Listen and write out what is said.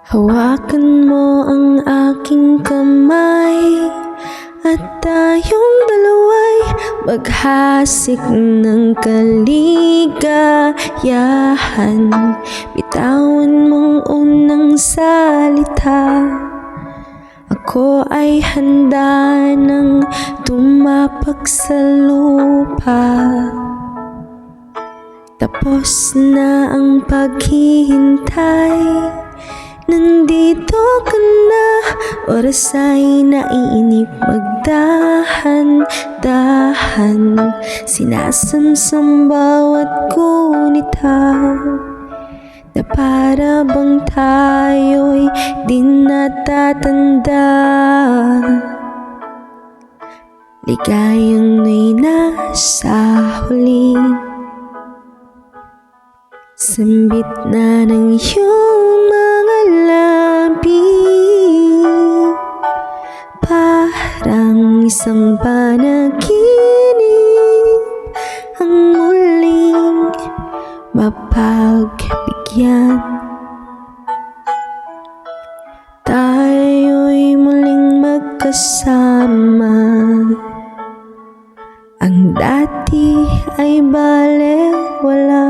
Hawakan mo ang aking kamay at tayong dalawa'y maghasik ng kaligayahan. Bitawan mong unang salita, ako ay handa nang tumapak sa lupa. Tapos na ang paghihintay, nandito ka na, oras ay naiinip. Magdahan-dahan, sinasamsam bawat gunita, na para bang tayo'y di natatanda. Ligayang may nasa huli, sambit na ng iyong mga labi, parang isang panaginip ang muling mapagbigyan. Tayo'y muling magkasama, ang dati ay balewala.